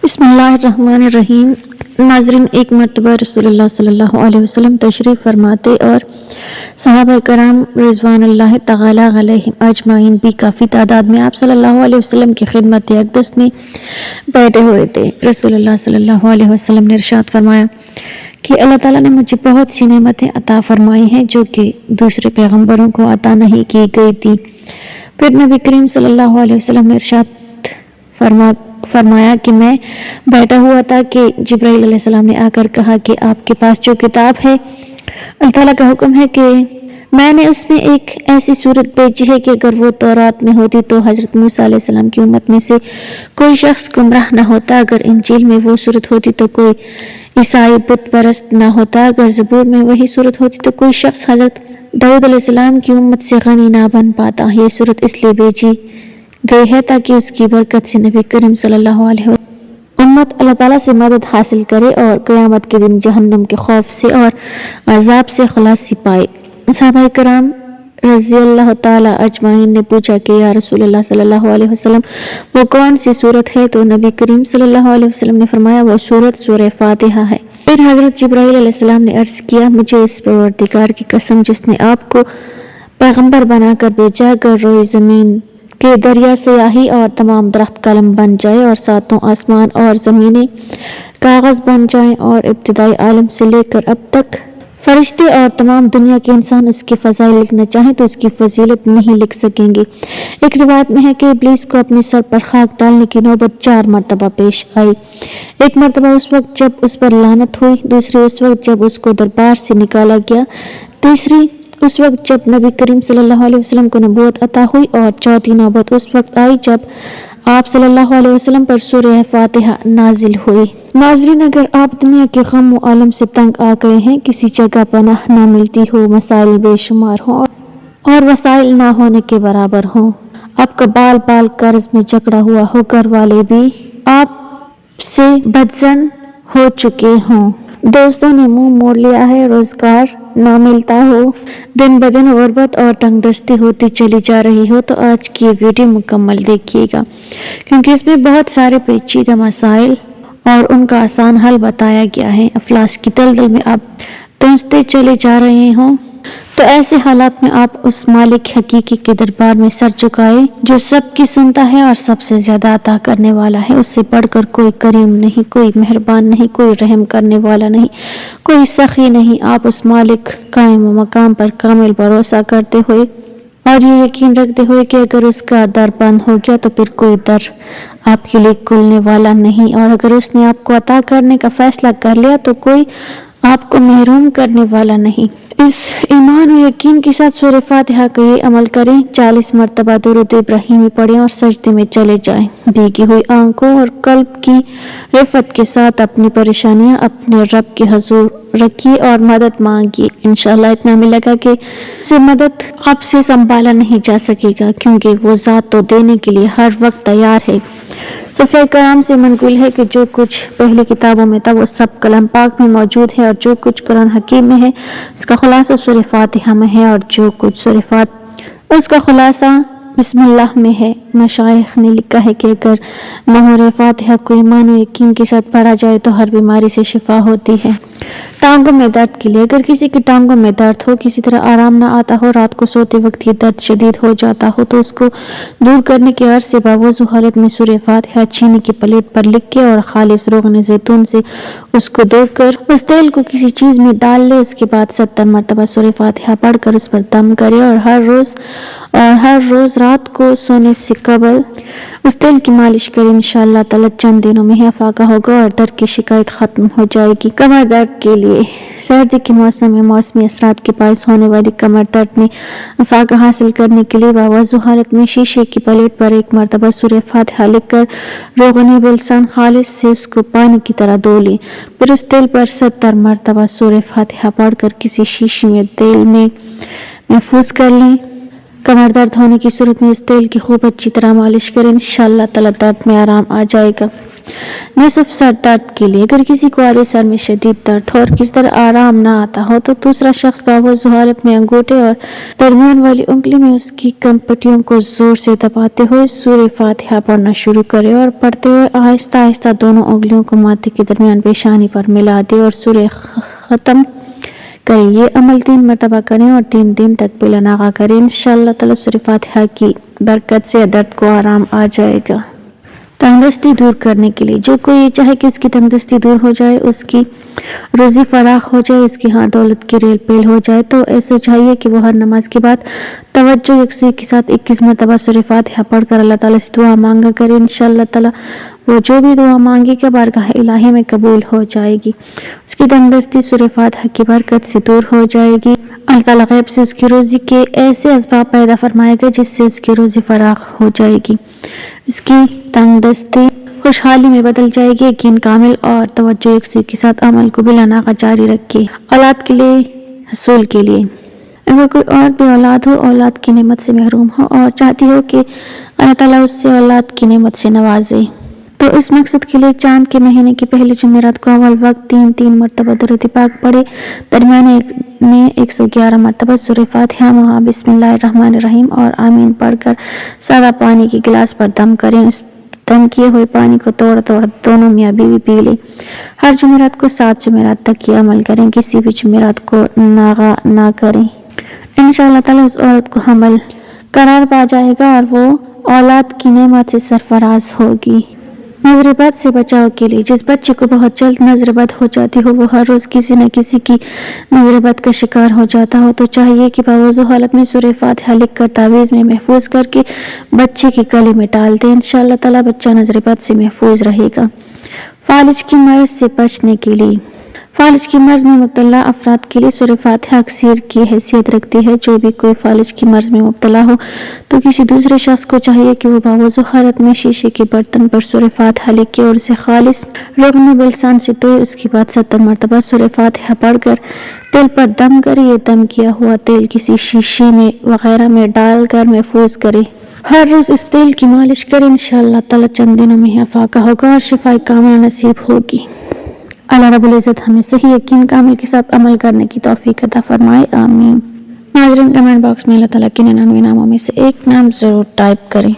बिस्मिल्लाहिर्रहमानिर्रहीम। नाज़रीन, एक मरतबा रसूलुल्लाह सल्लल्लाहु अलैहि वसल्लम तशरीफ़ फरमाते और सहाबा कराम रिज़वानुल्लाह तआला अलैहिम अजमाइन भी काफ़ी तादाद में आप सल्लल्लाहु अलैहि वसल्लम की खिदमत अक़दस में बैठे हुए थे। रसूलुल्लाह सल्लल्लाहु अलैहि वसल्लम ने इरशाद फरमाया कि अल्लाह ताला ने मुझे बहुत सी नेमतें अता फरमाई हैं जो कि दूसरे पैगम्बरों को अता नहीं की गई थी। फिर नबी करीम सल्लल्लाहु अलैहि वसल्लम ने इरशाद फरमाया कि मैं बैठा हुआ था कि जिब्राइल अलैहिस्सलाम ने आकर कहा कि आपके पास जो किताब है, अल्लाह ताला का हुक्म है कि मैंने उसमें एक ऐसी सूरत भेजी है कि अगर वो तौरात में होती तो हज़रत मूसा अलैहिस्सलाम की उम्मत में से कोई शख्स गुमराह न होता। अगर इंजील में वो सूरत होती तो कोई ईसाई बुत परस्त न होता। अगर ज़बूर में वही सूरत होती तो कोई शख्स हज़रत दाऊद अलैहिस्सलाम की उम्मत से गनी ना बन पाता। ये सूरत इसलिए भेजी गई है ताकि उसकी बरकत से नबी करीम सल्लल्लाहु अलैहि वसल्लम उम्मत अल्लाह ताला से मदद हासिल करे और क़यामत के दिन जहन्नम के खौफ से और अजाब से खलासी पाए। सहाबा कराम रज़ियल्लाहु ताला अजमाइन ने पूछा कि या रसूलल्लाह सल्लल्लाहु अलैहि वसल्लम वो कौन सी सूरत है? तो नबी करीम सल्लल्लाहु अलैहि वसल्लम ने फरमाया वो सूरत सूरह फातिहा है। फिर हज़रत जिब्राइल अलैहिस्सलाम ने अर्ज़ किया, मुझे इस परवरदिगार की कसम जिसने आपको पैगम्बर बनाकर भेजा, अगर रोए ज़मीन के दरिया सियाही और तमाम दरख्त कलम बन जाए और सातों आसमान और ज़मीनें कागज़ बन जाएं और इब्तिदाई आलम से लेकर अब तक फरिश्ते और तमाम दुनिया के इंसान उसकी फ़ज़ाइल लिखना चाहें तो उसकी फजीलत नहीं लिख सकेंगे। एक रिवायत में है कि इब्लीस को अपने सर पर खाक डालने की नौबत 4 मरतबा पेश आई। एक मरतबा उस वक्त जब उस पर लानत हुई, दूसरी उस वक्त जब उसको दरबार से निकाला गया, तीसरी उस वक्त जब नबी करीम सल्लल्लाहु अलैहि वसल्लम को नबूवत अता हुई और चौथी नौबत उस वक्त आई जब आप सल्लल्लाहु अलैहि वसल्लम पर सूरह फातिहा नाजिल हुई। नाज़रीन, अगर आप दुनिया के गम व आलम से तंग आ गए हैं, किसी जगह पनाह ना मिलती हो, मसाइल बेशुमार हों और वसाइल ना होने के बराबर हों, आपका बाल बाल कर्ज में जकड़ा हुआ हो, घर वाले भी आपसे बदजन हो चुके हों, दोस्तों ने मुंह मोड़ लिया है, रोजगार ना मिलता हो, दिन ब दिन गुर्बत और तंगदस्ती होती चली जा रही हो, तो आज की ये वीडियो मुकम्मल देखिएगा क्योंकि इसमें बहुत सारे पेचीदा मसाइल और उनका आसान हल बताया गया है। अफलास की दलदल में आप धंसते चले जा रहे हों तो ऐसे हालात में आप उस मालिक हकीकी के दरबार में सर झुकाए जो सबकी सुनता है और सबसे ज्यादा अता करने वाला है। उससे बढ़कर कोई करीम नहीं, कोई मेहरबान नहीं, कोई रहम करने वाला नहीं, कोई सखी नहीं। आप उस मालिक कायम मकाम पर कामिल भरोसा करते हुए और ये यकीन रखते हुए कि अगर उसका दर बंद हो गया तो फिर कोई दर आपके लिए खुलने वाला नहीं, और अगर उसने आपको अता करने का फैसला कर लिया तो कोई आपको महरूम करने वाला नहीं। इस ईमान और यकीन के साथ सूरह फातिहा का ये अमल करें, 40 मरतबा दुरूद इब्राहिमी पढ़ें और सजदे में चले जाएं। भीगी हुई आंखों और कल्ब की रिफत के साथ अपनी परेशानियां अपने रब के हुजूर रखिए और मदद मांगिए। इंशाअल्लाह इतना हमें लगा कि से मदद आपसे संभाला नहीं जा सकेगा क्योंकि वो ज़ात तो देने के लिए हर वक्त तैयार है। सफ़े कराम से मनक़ूल है कि जो कुछ पहली किताबों में था वो सब कलाम पाक में मौजूद है और जो कुछ कुरान हकीम में है उसका खुलासा सूरह फातिहा में है और जो कुछ सूरह उसका खुलासा बिस्मिल्लाह में है। मशाइख ने लिखा है कि अगर मोहर फातिहा को ईमान और यकीन के साथ पढ़ा जाए तो हर बीमारी से शिफा होती है। टांगों में दर्द के लिए, अगर किसी की टांगों में दर्द हो, किसी तरह आराम ना आता हो, रात को सोते वक्त ये दर्द शदीद हो जाता हो तो उसको दूर करने के अर्ज से बावजू हालत में सूरह फातिहा चीनी की प्लेट पर लिख के और खालिस रोगन जैतून से उसको धोकर उस तेल को किसी चीज में डाल ले। उसके बाद 70 मरतबा सूरह फातिहा पढ़कर उस पर दम करे और हर रोज रात को सोने से कबल उस तेल की मालिश करे। इंशाअल्लाह ताला चंद दिनों में ही अफाका होगा और दर्द की शिकायत खत्म हो जाएगी। कमर दर्द के लिए, सर्दी के मौसम में मौसमी असरात के बायस होने वाली कमर दर्द में अफाका हासिल करने के लिए बावजू हालत में शीशे की प्लेट पर 1 मरतबा सूरह फातिहा लिखकर रोगन बिलसान खालिस से उसको पानी की तरह धो लें। फिर उस तेल पर 70 मरतबा सूरह फातिहा पढ़कर किसी शीशे में तेल में महफूज कर लें। कमर दर्द होने की सूरत में उस तेल की खूब अच्छी तरह मालिश करें, इंशाअल्लाह ताला दर्द में आराम आ जाएगा। न सिर्फ सर दर्द के लिए, अगर किसी को आधे सर में शदीद दर्द हो और किस तरह आराम ना आता हो तो दूसरा शख्स बावजू हालत में अंगूठे और दरमियान वाली उंगली में उसकी कंपटियों को जोर से दबाते हुए सूरह फातिहा पढ़ना शुरू करे और पढ़ते हुए आहिस्ता आहिस्ता दोनों उंगलियों को माथे के दरमियान पेशानी पर मिला दे और सूरह ख़त्म करें। ये अमल 3 मरतबा करें और 3 दिन तक बिला नागा करें, इंशाअल्लाह ताला सूरह फातिहा की बरकत से दर्द को आराम आ जाएगा। तंगदस्ती दूर करने के लिए, जो कोई ये चाहे कि उसकी तंगदस्ती दूर हो जाए, उसकी रोज़ी फराख हो जाए, उसकी हाँ दौलत की रेल पेल हो जाए, तो ऐसे चाहिए कि वो हर नमाज के बाद तवज्जो यकसुई के साथ 21 मरतबा सूरह फातिहा पढ़कर अल्लाह ताला से दुआ मांगा करे। इंशाअल्लाह ताला वो जो भी दुआ मांगेगा बारगाह इलाही में कबूल हो जाएगी, उसकी तंगदस्ती सूरह फातिहा की बरकत से दूर हो जाएगी। अल्लाह ताला गैब से उसकी रोज़ी के ऐसे असबाब पैदा फरमाएगा जिससे उसकी रोज़ी फराख हो जाएगी, उसकी तंगदस्ती खुशहाली में बदल जाएगी। यकीन कामिल और तवज्जो यकसुई के साथ अमल को बिला नागा जारी रखे। औलाद के लिए, हसूल के लिए, अगर कोई और भी औलाद हो, औलाद की नेमत से महरूम हो और चाहती हो कि अल्लाह ताला उससे औलाद की नेमत से नवाजे, तो इस मकसद के लिए चांद के महीने की पहली जुमेरात को अव्वल वक्त 3 मरतबा दुरूद पाक पढ़े, दरमियाने में 111 मरतबा सूरह फातिहा वहाँ बिस्मिल्लाहिर्रहमानिर्रहीम और आमीन पढ़कर सादा पानी के गिलास पर दम करें। इस दम किए हुए पानी को तोड़ दोनों मियाँ बीवी पी लें। हर जुमेरात को 7 जुमेरात तक ये अमल करें, किसी भी जुमेरात को नागा ना करें। इंशाअल्लाह ताला उस औरत को हमल करार पा जाएगा और वो औलाद की नेमत से सरफराज होगी। नजर बद से बचाव के लिए, जिस बच्चे को बहुत जल्द नजर बद हो जाती हो, वो हर रोज़ किसी न किसी की नजर बद का शिकार हो जाता हो, तो चाहिए कि बावजू हालत में सूरह फातिहा लिख कर तावीज़ में महफूज करके बच्चे के गले में डाल दें। इंशाअल्लाह ताला बच्चा नजर बद से महफूज रहेगा। फालिज की मर्ज से बचने के लिए, फालिज की मर्ज में मुब्तला अफराद के लिए सूरह फातिहा अक्सीर की हैसियत रखती है। जो भी कोई फालिज की मर्ज में मुब्तला हो तो किसी दूसरे शख्स को चाहिए कि वो बावजू हालत में शीशे के बर्तन पर सूरह फातिहा लिखे और उसे खालिस रुगन बिलसान से धोए, उसके बाद 70 मरतबा सूरह फातिहा पढ़कर तेल पर दम करे। ये दम किया हुआ तेल किसी शीशे में वगैरह में डालकर महफूज करे। हर रोज़ इस तेल की मालिश करें, इंशाअल्लाह ताला चंद दिनों में अफाका होगा और शिफाई कामिला नसीब होगी। अल्लाह रब्बुल इज़्ज़त हमें सही यकीन कामिल के साथ अमल करने की तौफीक अता फरमाए, आमीन। नाज़रीन, कमेंट बॉक्स में अल्लाह ताला के 99 नामों में से एक नाम ज़रूर टाइप करें।